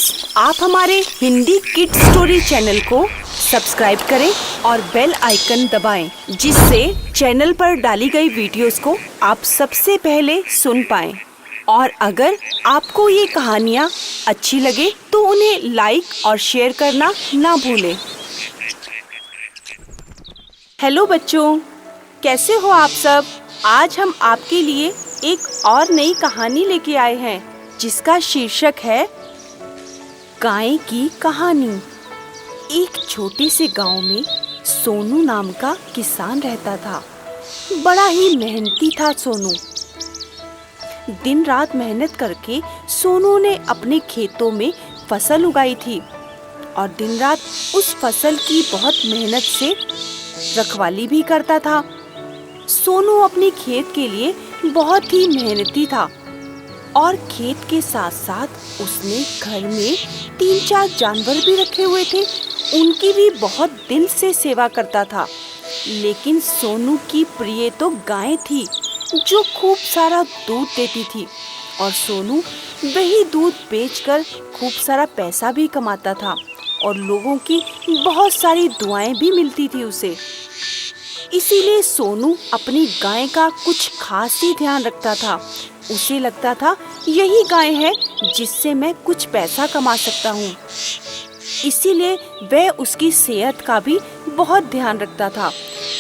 Please आप हमारे Hindi kids story channel को सब्सक्राइब करें और बेल आइकन दबाएं, जिससे चैनल पर डाली गई वीडियोस को आप सबसे पहले सुन पाएं। और अगर आपको ये कहानियाँ अच्छी लगे तो उन्हें लाइक और शेयर करना ना भूलें। हेलो बच्चों, कैसे हो आप सब? आज हम आपके लिए एक और नई कहानी लेके आए हैं जिसका शीर्षक है गाय की कहानी। एक छोटे से गांव में सोनू नाम का किसान रहता था। बड़ा ही मेहनती था सोनू। दिन रात मेहनत करके सोनू ने अपने खेतों में फसल उगाई थी और दिन रात उस फसल की बहुत मेहनत से रखवाली भी करता था। सोनू अपने खेत के लिए बहुत ही मेहनती था और खेत के साथ साथ उसने घर में 3-4 जानवर भी रखे हुए थे। उनकी भी बहुत दिल से सेवा करता था। लेकिन सोनू की प्रिय तो गाय थी जो खूब सारा दूध देती थी और सोनू वही दूध बेचकर खूब सारा पैसा भी कमाता था और लोगों की बहुत सारी दुआएं भी मिलती थी उसे। इसीलिए सोनू अपनी गाय का कुछ खास ही ध्यान रखता था। उसे लगता था यही गाय है जिससे मैं कुछ पैसा कमा सकता हूँ। इसीलिए वह उसकी सेहत का भी बहुत ध्यान रखता था,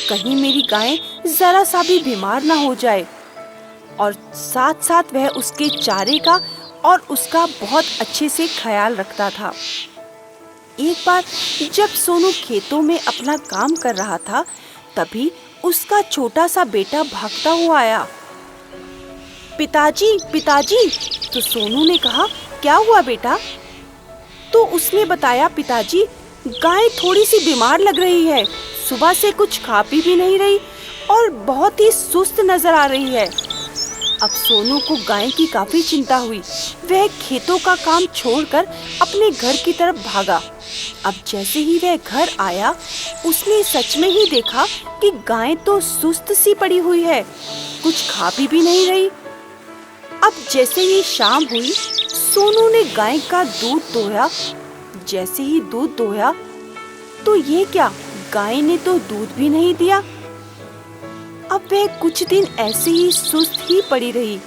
कहीं मेरी गाय जरा सा भी बीमार ना हो जाए। और साथ साथ वह उसके चारे का और उसका बहुत अच्छे से ख्याल रखता था। एक बार जब सोनू खेतों में अपना काम कर रहा था, तभी उसका छोटा सा बेटा भागता हुआ आया। पिताजी, पिताजी! तो सोनू ने कहा, क्या हुआ बेटा? तो उसने बताया, पिताजी, गाय थोड़ी सी बीमार लग रही है, सुबह से कुछ खा पी भी नहीं रही और बहुत ही सुस्त नजर आ रही है। अब सोनू को गाय की काफी चिंता हुई। वह खेतों का काम छोड़कर अपने घर की तरफ भागा। अब जैसे ही वह घर आया, उसने सच में ही देखा कि गाय तो सुस्त सी पड़ी हुई है, कुछ खा पी भी नहीं रही। अब जैसे ही शाम हुई, सोनू ने गाय का दूध दोया। जैसे ही दूध दोया तो ये क्या, गाय ने तो दूध भी नहीं दिया। अब वह कुछ दिन ऐसे ही सुस्त ही पड़ी रही।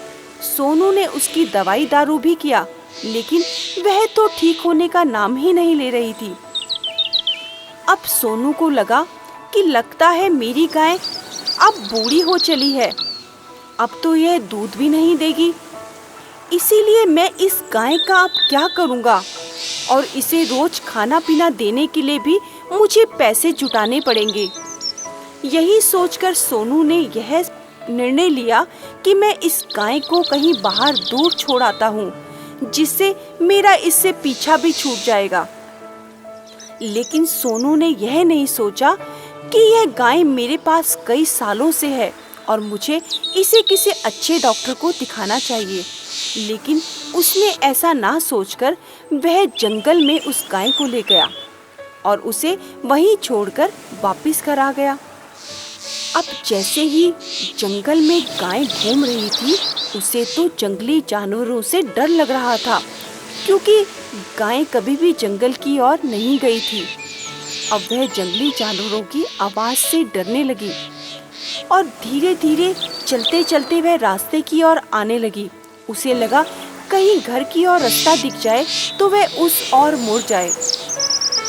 सोनू ने उसकी दवाई दारू भी किया, लेकिन वह तो ठीक होने का नाम ही नहीं ले रही थी। अब सोनू को लगा कि लगता है मेरी गाय अब बूढ़ी हो चली है, अब तो यह दूध भी नहीं देगी। इसीलिए मैं इस गाय का अब क्या करूँगा, और इसे रोज खाना पीना देने के लिए भी मुझे पैसे जुटाने पड़ेंगे। यही सोचकर सोनू ने यह निर्णय लिया कि मैं इस गाय को कहीं बाहर दूर छोड़ आता हूँ, जिससे मेरा इससे पीछा भी छूट जाएगा। लेकिन सोनू ने यह नहीं सोचा कि यह गाय मेरे पास कई सालों से है और मुझे इसे किसी अच्छे डॉक्टर को दिखाना चाहिए। लेकिन उसने ऐसा ना सोचकर वह जंगल में उस गाय को ले गया और उसे वहीं छोड़कर वापस घर आ गया। अब जैसे ही जंगल में गाय घूम रही थी, उसे तो जंगली जानवरों से डर लग रहा था, क्योंकि गाय कभी भी जंगल की ओर नहीं गई थी। अब वह जंगली जानवरों की आवाज से डरने लगी और धीरे धीरे चलते चलते वह रास्ते की ओर आने लगी। उसे लगा कहीं घर की ओर रास्ता दिख जाए तो वह उस ओर मुड़ जाए।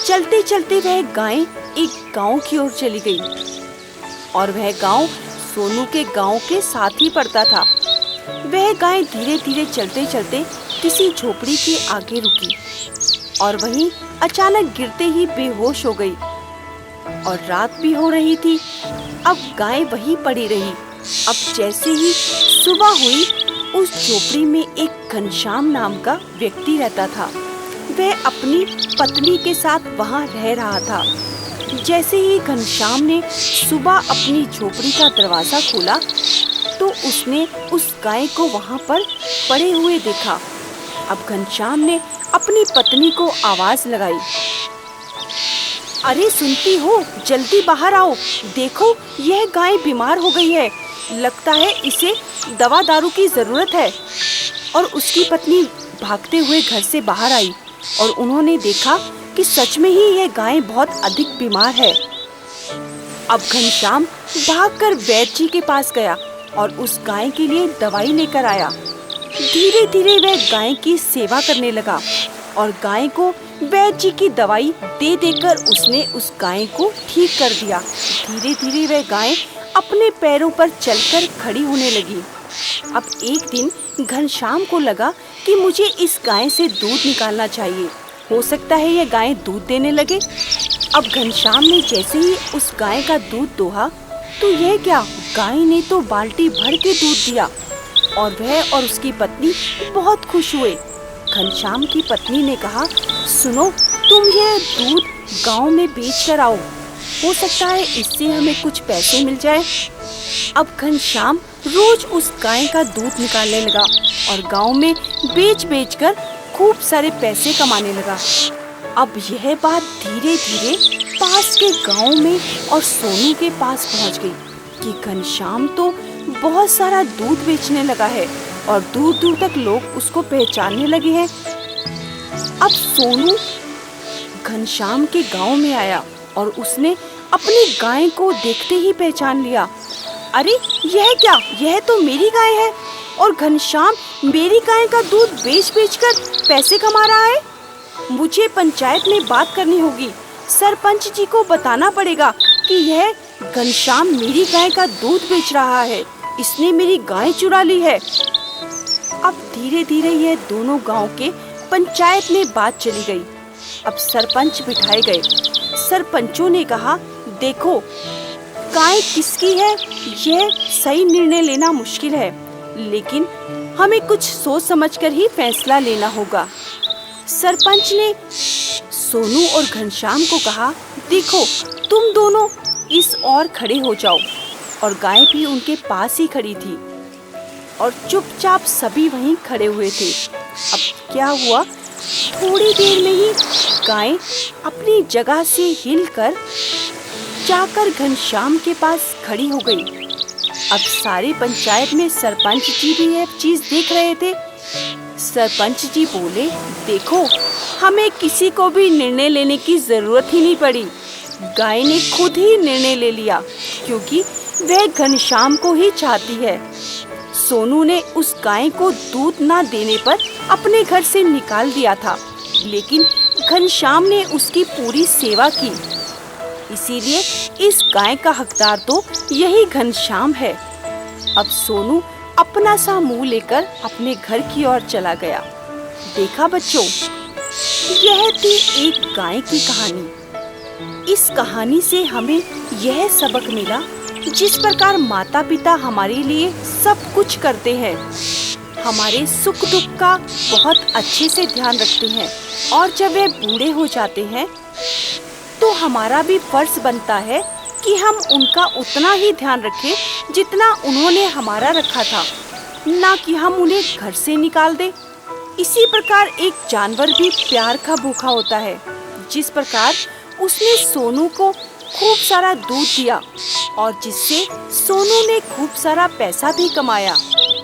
चलते चलते वह गाय एक गांव की ओर चली गई और वह गांव सोनू के गांव के साथ ही पड़ता था। वह गाय धीरे धीरे चलते चलते किसी झोपड़ी के आगे रुकी और वहीं अचानक गिरते ही बेहोश हो गई। और रात भी हो रही थी। अब गाय वहीं पड़ी रही। अब जैसे ही सुबह हुई, उस झोपड़ी में एक घनश्याम नाम का व्यक्ति रहता था। वह अपनी पत्नी के साथ वहां रह रहा था। जैसे ही घनश्याम ने सुबह अपनी झोपड़ी का दरवाजा खोला, तो उसने उस गाय को वहां पर पड़े हुए देखा। अब घनश्याम ने अपनी पत्नी को आवाज लगाई, अरे सुनती हो, जल्दी बाहर आओ, देखो यह गाय बीमार हो गई है, लगता है इसे दवा दारू की जरूरत है। और उसकी पत्नी भागते हुए घर से बाहर आई और उन्होंने देखा कि सच में ही यह गाय बहुत अधिक बीमार है। अब घनश्याम भागकर वैद्य जी के पास गया और उस गाय के लिए दवाई लेकर आया। धीरे धीरे वह गाय की सेवा करने लगा और गाय को वैद्य जी की दवाई दे देकर उसने उस गाय को ठीक कर दिया। धीरे धीरे वह गाय अपने पैरों पर चलकर खड़ी होने लगी। अब एक दिन घनश्याम को लगा कि मुझे इस गाय से दूध निकालना चाहिए, हो सकता है यह गाय दूध देने लगे। अब घनश्याम ने जैसे ही उस गाय का दूध दोहा तो यह क्या, गाय ने तो बाल्टी भर के दूध दिया और वह और उसकी पत्नी बहुत खुश हुए। घनश्याम की पत्नी ने कहा, सुनो, तुम यह दूध गांव में बेच कर आओ, हो सकता है इससे हमें कुछ पैसे मिल जाए। अब घनश्याम रोज उस गाय का दूध निकालने लगा और गांव में बेच कर खूब सारे पैसे कमाने लगा। अब यह बात धीरे धीरे पास के गांव में और सोनू के पास पहुंच गई कि घनश्याम तो बहुत सारा दूध बेचने लगा है और दूर दूर तक लोग उसको पहचानने लगे हैं। अब सोनू घनश्याम के गांव में आया और उसने अपनी गाय को देखते ही पहचान लिया। अरे यह क्या, यह तो मेरी गाय है और घनश्याम मेरी गाय का दूध बेच कर पैसे कमा रहा है। मुझे पंचायत में बात करनी होगी, सरपंच जी को बताना पड़ेगा कि यह घनश्याम मेरी गाय का दूध बेच रहा है, इसने मेरी गाय चुरा ली है। अब धीरे धीरे यह दोनों गांव के पंचायत में बात चली गई। अब सरपंच बिठाए गए। सरपंचों ने कहा, देखो गाय किसकी है यह सही निर्णय लेना मुश्किल है, लेकिन हमें कुछ सोच समझकर ही फैसला लेना होगा। सरपंच ने सोनू और घनश्याम को कहा, देखो तुम दोनों इस ओर खड़े हो जाओ, और गाय भी उनके पास ही खड़ी थी और चुपचाप सभी वहीं खड़े हुए थे। अब क्या हुआ, थोड़ी देर में ही गाय अपनी जगह से हिलकर जाकर घनश्याम के पास खड़ी हो गई। अब सारी पंचायत में सरपंच जी भी यह चीज देख रहे थे। सरपंच जी बोले, देखो हमें किसी को भी निर्णय लेने की जरूरत ही नहीं पड़ी, गाय ने खुद ही निर्णय ले लिया क्योंकि वह घनश्याम को ही चाहती है। सोनू ने उस गाय को दूध ना देने पर अपने घर से निकाल दिया था, लेकिन घनश्याम ने उसकी पूरी सेवा की, इसीलिए इस गाय का हकदार तो यही घनश्याम है। अब सोनू अपना सा मुंह लेकर अपने घर की ओर चला गया। देखा बच्चों, यह थी एक गाय की कहानी। इस कहानी से हमें यह सबक मिला, जिस प्रकार माता पिता हमारे लिए सब कुछ करते हैं, हमारे सुख दुख का बहुत अच्छे से ध्यान रखते हैं, और जब वे बूढ़े हो जाते हैं तो हमारा भी फर्ज बनता है कि हम उनका उतना ही ध्यान रखें जितना उन्होंने हमारा रखा था, ना कि हम उन्हें घर से निकाल दें। इसी प्रकार एक जानवर भी प्यार का भूखा होता है। जिस प्रकार उसने सोनू को खूब सारा दूध दिया और जिससे सोनू ने खूब सारा पैसा भी कमाया,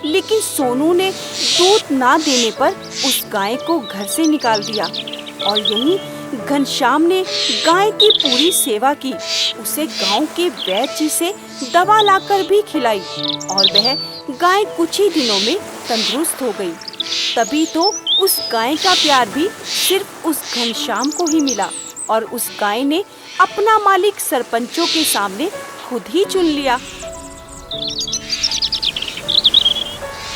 लेकिन सोनू ने दूध ना देने पर उस गाय को घर से निकाल दिया। और यहीं घनश्याम ने गाय की पूरी सेवा की, उसे गांव के वैद्य जी से दवा लाकर भी खिलाई और वह गाय कुछ ही दिनों में तंदुरुस्त हो गई। तभी तो उस गाय का प्यार भी सिर्फ उस घनश्याम को ही मिला और उस गाय ने अपना मालिक सरपंचों के सामने खुद ही चुन लिया।